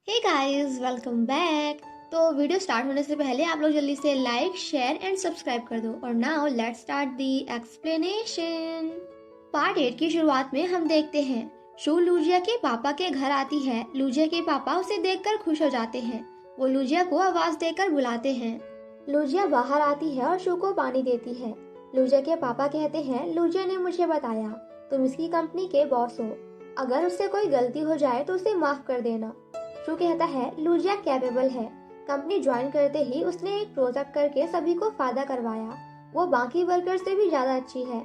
हे guys, welcome back. तो video start होने से पहले आप लोग जल्दी से लाइक, शेयर एंड सब्सक्राइब कर दो। और now let's start the explanation. Part 8 की शुरुआत में हम देखते हैं शू लूजिया के पापा के घर आती है। लूजिया के पापा उसे देखकर खुश हो जाते हैं। वो लूजिया को आवाज देकर बुलाते हैं। लूजिया बाहर आती है और शू को पानी देती है। लूजिया के पापा कहते हैं, लूजिया ने मुझे बताया तुम इसकी कंपनी के बॉस हो। अगर उससे कोई गलती हो जाए तो उसे माफ कर देना। शू कहता है, लूजिया कैपेबल है। कंपनी ज्वाइन करते ही उसने एक प्रोजेक्ट करके सभी को फायदा करवाया। वो बाकी वर्कर से भी ज्यादा अच्छी है।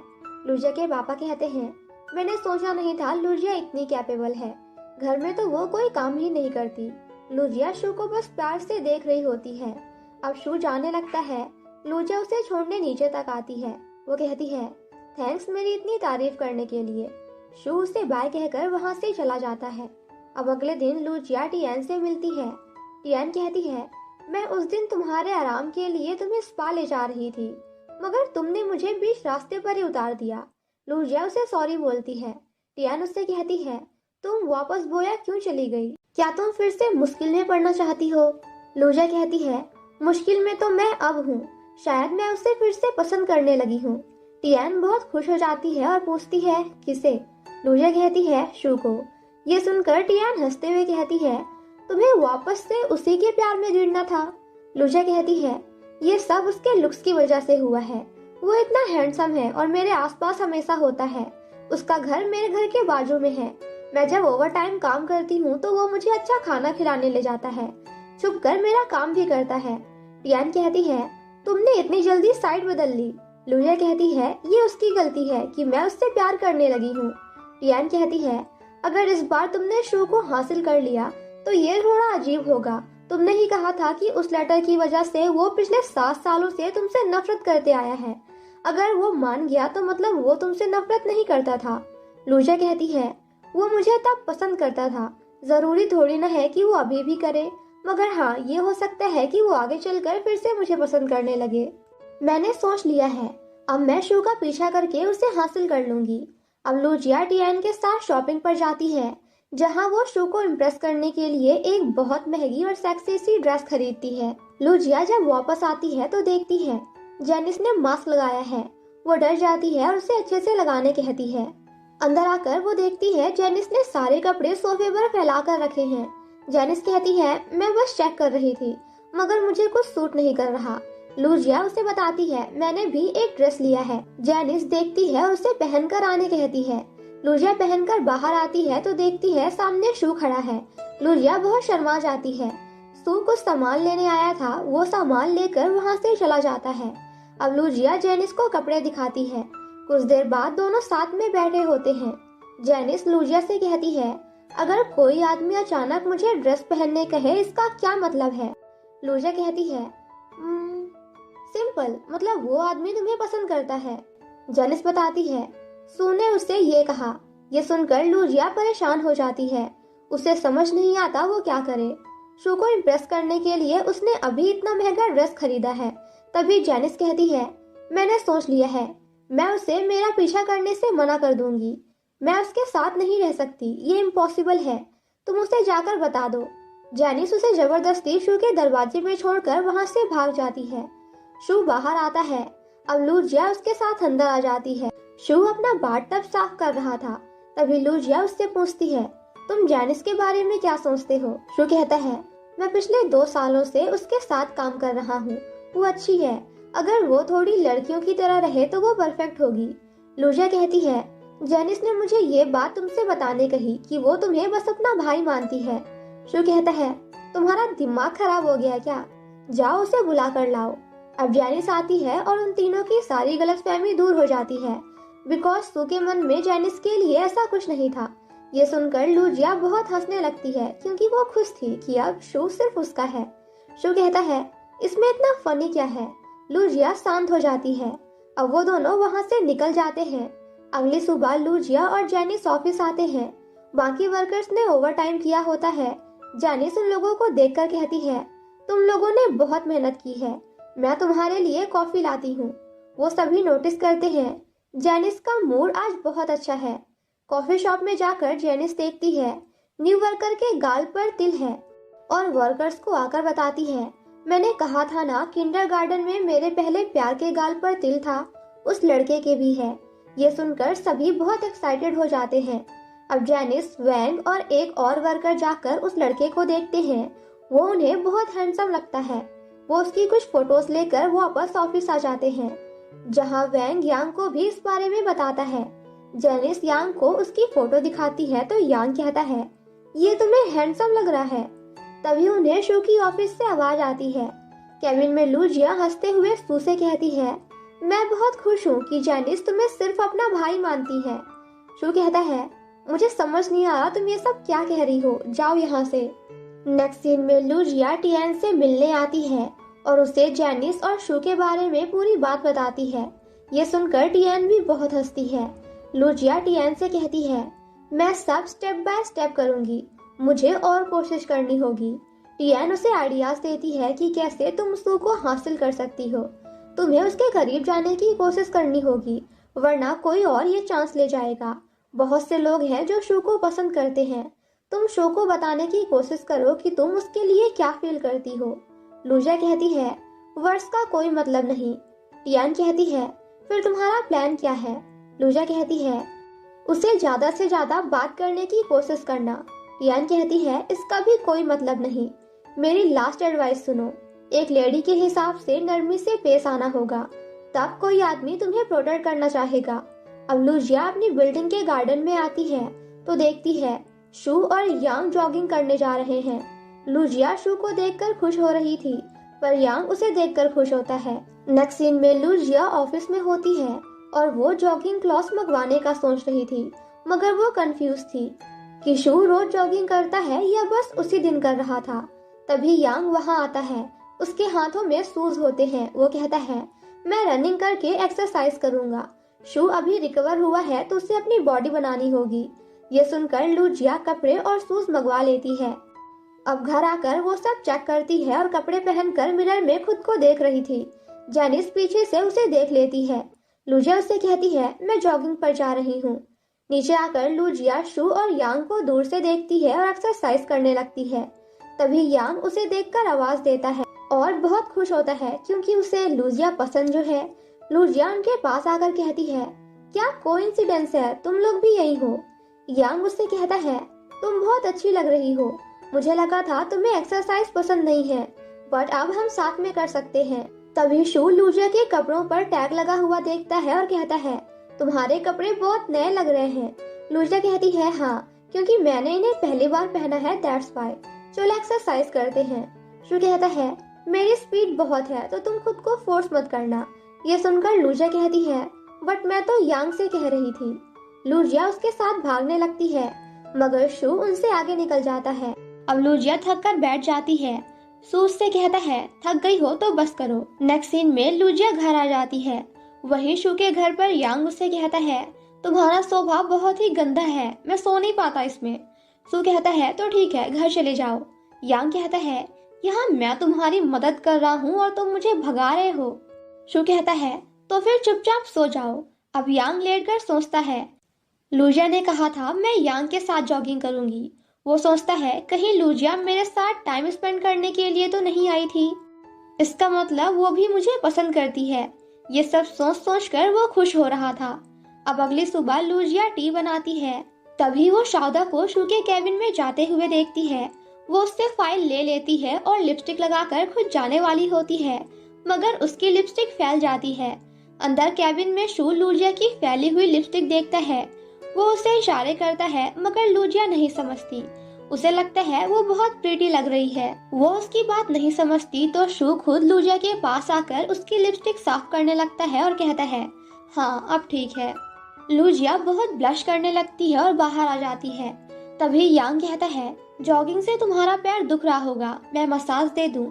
लूजिया के पापा कहते हैं, मैंने सोचा नहीं था लूजिया इतनी कैपेबल है। घर में तो वो कोई काम ही नहीं करती। लूजिया शू को बस प्यार से देख रही होती है। अब शू जाने लगता है। लूजिया उसे छोड़ने नीचे तक आती है। वो कहती है, थैंक्स मेरी इतनी तारीफ करने के लिए। शू उसे बाय कहकर वहाँ से चला जाता है। अब अगले दिन लूजिया टियान से मिलती है। टियान कहती है, मैं उस दिन तुम्हारे आराम के लिए तुम्हें स्पा ले जा रही थी, मगर तुमने मुझे बीच रास्ते पर ही उतार दिया। लूजिया उसे सॉरी बोलती है। टियान उससे कहती है, तुम वापस बोया क्यों चली गई? क्या तुम फिर से मुश्किल में पड़ना चाहती हो? लूजिया कहती है, मुश्किल में तो मैं अब हूँ। शायद मैं उसे फिर से पसंद करने लगी हूँ। टियान बहुत खुश हो जाती है और पूछती है, किसे? लूजिया कहती है, शू को। ये सुनकर टियान हंसते हुए कहती है, तुम्हें वापस से उसी के प्यार में गिरना था। लूजिया कहती है, ये सब उसके लुक्स की वजह से हुआ है। वो इतना हैंडसम है और मेरे आसपास हमेशा होता है। उसका घर मेरे घर के बाजू में है। मैं जब ओवर टाइम काम करती हूँ तो वो मुझे अच्छा खाना खिलाने ले जाता है। छुप कर मेरा काम भी करता है। टियान कहती है, तुमने इतनी जल्दी साइड बदल ली। लूजिया कहती है, ये उसकी गलती है कि मैं उससे प्यार करने लगी हूँ। टियान कहती है, अगर इस बार तुमने शू को हासिल कर लिया तो ये थोड़ा अजीब होगा। तुमने ही कहा था कि उस लेटर की वजह से वो पिछले 7 सालों से तुमसे नफरत करते आया है। अगर वो मान गया तो मतलब वो तुमसे नफरत नहीं करता था। लूजिया कहती है, वो मुझे तब पसंद करता था। जरूरी थोड़ी न है कि वो अभी भी करे, मगर हाँ, ये हो सकता है कि वो आगे चलकर फिर से मुझे पसंद करने लगे। मैंने सोच लिया है, अब मैं शू का पीछा करके उसे हासिल कर लूंगी। अब लूजिया टियान के साथ शॉपिंग पर जाती है, जहां वो शू को इम्प्रेस करने के लिए एक बहुत महंगी और सेक्सी सी ड्रेस खरीदती है। लूजिया जब वापस आती है तो देखती है जेनिस ने मास्क लगाया है। वो डर जाती है और उसे अच्छे से लगाने कहती है। अंदर आकर वो देखती है जेनिस ने सारे कपड़े सोफे पर फैला कर रखे हैं। जेनिस कहती है, मैं बस चेक कर रही थी, मगर मुझे कुछ सूट नहीं कर रहा। लूजिया उसे बताती है, मैंने भी एक ड्रेस लिया है। जेनिस देखती है और उसे पहनकर आने कहती है। लूजिया पहनकर बाहर आती है तो देखती है सामने शू खड़ा है। लूजिया बहुत शर्मा जाती है। शू कुछ सामान लेने आया था, वो सामान लेकर वहाँ से चला जाता है। अब लूजिया जेनिस को कपड़े दिखाती है। कुछ देर बाद दोनों साथ में बैठे होते हैं। जेनिस लूजिया से कहती है, अगर कोई आदमी अचानक मुझे ड्रेस पहनने कहे, इसका क्या मतलब है? लूजिया कहती है, सिंपल, मतलब वो आदमी तुम्हें पसंद करता है। जेनिस बताती है, शू ने उससे ये कहा। ये सुनकर लूजिया परेशान हो जाती है। उसे समझ नहीं आता वो क्या करे। शू को इम्प्रेस करने के लिए उसने अभी इतना महंगा ड्रेस खरीदा है। तभी जेनिस कहती है, मैंने सोच लिया है, मैं उसे मेरा पीछा करने से मना कर दूंगी। मैं उसके साथ नहीं रह सकती, ये इम्पॉसिबल है। तुम उसे जाकर बता दो। जेनिस उसे जबरदस्ती शू के दरवाजे में छोड़कर वहाँ से भाग जाती है। शू बाहर आता है। अब लूजिया उसके साथ अंदर आ जाती है। शू अपना बाथटब साफ कर रहा था। तभी लूजिया उससे पूछती है, तुम जेनिस के बारे में क्या सोचते हो? शू कहता है, मैं पिछले 2 सालों से उसके साथ काम कर रहा हूँ। वो अच्छी है। अगर वो थोड़ी लड़कियों की तरह रहे तो वो परफेक्ट होगी। लूजिया कहती है, जेनिस ने मुझे ये बात तुमसे बताने कही कि वो तुम्हें बस अपना भाई मानती है। शू कहता है, तुम्हारा दिमाग खराब हो गया क्या? जाओ उसे बुला कर लाओ। अब जेनिस आती है और उन तीनों की सारी गलतफहमी दूर हो जाती है, बिकॉज शू के मन में जेनिस के लिए ऐसा कुछ नहीं था। ये सुनकर लूजिया बहुत हंसने लगती है, क्योंकि वो खुश थी कि अब शू सिर्फ उसका है। शू कहता है, इसमें इतना फनी क्या है? लूजिया शांत हो जाती है। अब वो दोनों वहाँ से निकल जाते हैं। अगली सुबह लूजिया और जेनिस ऑफिस आते हैं। बाकी वर्कर्स ने ओवर टाइम किया होता है। जेनिस उन लोगों को देखकर कहती है, तुम लोगों ने बहुत मेहनत की है, मैं तुम्हारे लिए कॉफी लाती हूँ। वो सभी नोटिस करते हैं जेनिस का मूड आज बहुत अच्छा है। कॉफी शॉप में जाकर जेनिस देखती है न्यू वर्कर के गाल पर तिल है। और वर्कर्स को आकर बताती है, मैंने कहा था ना, किंडरगार्टन में मेरे पहले प्यार के गाल पर तिल था, उस लड़के के भी है। ये सुनकर सभी बहुत एक्साइटेड हो जाते हैं। अब जेनिस, वैंग और एक और वर्कर जाकर उस लड़के को देखते हैं। वो उन्हें बहुत हैंडसम लगता है। वो उसकी कुछ फोटोज लेकर वापस ऑफिस आ जाते हैं, जहां वैंग यांग को भी इस बारे में बताता है। जेनिस यांग को उसकी फोटो दिखाती है तो यांग कहता है, ये तुम्हें हैंडसम लग रहा है। तभी उन्हें शू की ऑफिस से आवाज आती है। केबिन में लूजिया हंसते हुए सू से कहती है, मैं बहुत खुश हूँ कि जेनिस तुम्हें सिर्फ अपना भाई मानती है। शू कहता है, मुझे समझ नहीं आ रहा तुम ये सब क्या कह रही हो, जाओ यहाँ से। नेक्स्ट सीन में लूजिया टियान से मिलने आती है और उसे जेनिस और शू के बारे में पूरी बात बताती है। ये सुनकर टियान भी बहुत हंसती है। लूजिया टियान से कहती है, मैं सब स्टेप बाय स्टेप करूंगी, मुझे और कोशिश करनी होगी। टियान उसे आइडियाज देती है कि कैसे तुम शू को हासिल कर सकती हो। तुम्हें उसके करीब जाने की कोशिश करनी होगी, वरना कोई और ये चांस ले जाएगा। बहुत से लोग हैं जो शू को पसंद करते हैं। तुम शू को बताने की कोशिश करो कि तुम उसके लिए क्या फील करती हो। लूजिया कहती है, वर्ड्स का कोई मतलब नहीं। टियान कहती है, फिर तुम्हारा प्लान क्या है? लूजिया कहती है, उसे ज्यादा से ज्यादा बात करने की कोशिश करना। टियान कहती है, इसका भी कोई मतलब नहीं। मेरी लास्ट एडवाइस सुनो, एक लेडी के हिसाब से नरमी से पेश आना होगा, तब कोई आदमी तुम्हें प्रोटेक्ट करना चाहेगा। अब लूजिया अपनी बिल्डिंग के गार्डन में आती है तो देखती है शू और यांग जॉगिंग करने जा रहे हैं। लूजिया शू को देखकर खुश हो रही थी, पर यांग उसे देखकर खुश होता है। नेक्स्ट सीन में लूजिया ऑफिस में होती है और वो जॉगिंग क्लॉथ्स मंगवाने का सोच रही थी, मगर वो कंफ्यूज थी कि शू रोज जॉगिंग करता है या बस उसी दिन कर रहा था। तभी यांग वहाँ आता है। उसके हाथों में शूज होते हैं। वो कहता है, मैं रनिंग करके एक्सरसाइज करूंगा। शू अभी रिकवर हुआ है तो उसे अपनी बॉडी बनानी होगी। ये सुनकर लूजिया कपड़े और शूज मंगवा लेती है। अब घर आकर वो सब चेक करती है और कपड़े पहनकर मिरर में खुद को देख रही थी। जेनिस पीछे से उसे देख लेती है। लूजिया उससे कहती है, मैं जॉगिंग पर जा रही हूँ। नीचे आकर लूजिया शू और यांग को दूर से देखती है और एक्सरसाइज करने लगती है। तभी यांग उसे देखकर आवाज देता है और बहुत खुश होता है क्योंकि उसे लूजिया पसंद जो है। लूजिया उनके पास आकर कहती है, क्या कोइंसिडेंस है, तुम लोग भी यही हो? यांग उससे कहता है, तुम बहुत अच्छी लग रही हो। मुझे लगा था तुम्हें एक्सरसाइज पसंद नहीं है, बट अब हम साथ में कर सकते हैं। तभी शू लूजिया के कपड़ों पर टैग लगा हुआ देखता है और कहता है, तुम्हारे कपड़े बहुत नए लग रहे हैं। लूजिया कहती है, हाँ, क्योंकि मैंने इन्हें पहली बार पहना है, दैट्स व्हाई। चलो एक्सरसाइज करते हैं। शू कहता है, मेरी स्पीड बहुत है तो तुम खुद को फोर्स मत करना। ये सुनकर लूजिया कहती है, बट मैं तो यांग से कह रही थी। लूजिया उसके साथ भागने लगती है, मगर शू उनसे आगे निकल जाता है। अब लूजिया थक कर बैठ जाती है। शू उससे कहता है, थक गई हो तो बस करो। नेक्स्ट सीन में लूजिया घर आ जाती है। वहीं शू के घर पर यांग उससे कहता है, तुम्हारा सोफा बहुत ही गंदा है, मैं सो नहीं पाता इसमें। शू कहता है, तो ठीक है, घर चले जाओ। यांग कहता है, यहाँ मैं तुम्हारी मदद कर रहा हूँ और तुम मुझे भगा रहे हो। शू कहता है, तो फिर चुपचाप सो जाओ। अब यांग लेटकर सोचता है, लूजिया ने कहा था मैं यांग के साथ जॉगिंग करूंगी। वो सोचता है, कहीं लूजिया मेरे साथ टाइम स्पेंड करने के लिए तो नहीं आई थी, इसका मतलब वो भी मुझे पसंद करती है। ये सब सोच सोच कर वो खुश हो रहा था। अब अगली सुबह लूजिया टी बनाती है। तभी वो शाउदा को शू के केबिन में जाते हुए देखती है। वो उससे फाइल ले लेती है और लिपस्टिक लगाकर खुद जाने वाली होती है, मगर उसकी लिपस्टिक फैल जाती है। अंदर केबिन में शू लूजिया की फैली हुई लिपस्टिक देखता है। वो उसे इशारे करता है, मगर लूजिया नहीं समझती। उसे लगता है वो बहुत प्रीटी लग रही है। वो उसकी बात नहीं समझती तो शू खुद लूजिया के पास आकर उसकी लिपस्टिक साफ करने लगता है और कहता है, हाँ अब ठीक है। लूजिया बहुत ब्लश करने लगती है और बाहर आ जाती है। तभी यांग कहता है, जॉगिंग से तुम्हारा पैर दुख रहा होगा, मैं मसाज दे दूं।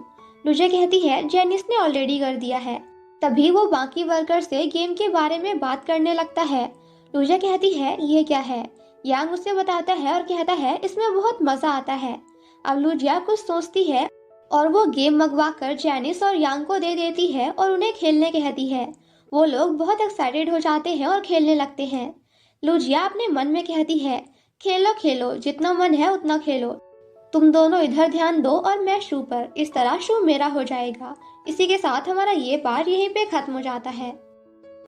लूजिया कहती है, जेनिस ने ऑलरेडी कर दिया है। तभी वो बाकी वर्कर से गेम के बारे में बात करने लगता है। लूजिया कहती है, ये क्या है? यांग उसे बताता है और कहता है, इसमें बहुत मजा आता है। अब लूजिया कुछ सोचती है और वो गेम मंगवा कर जेनिस और यांग को दे देती है और उन्हें खेलने कहती है। वो लोग बहुत एक्साइटेड हो जाते हैं और खेलने लगते हैं। लूजिया अपने मन में कहती है, खेलो खेलो, जितना मन है उतना खेलो। तुम दोनों इधर ध्यान दो और मैं शू पर, इस तरह शू मेरा हो जाएगा। इसी के साथ हमारा ये पार्ट यहीं पे खत्म हो जाता है।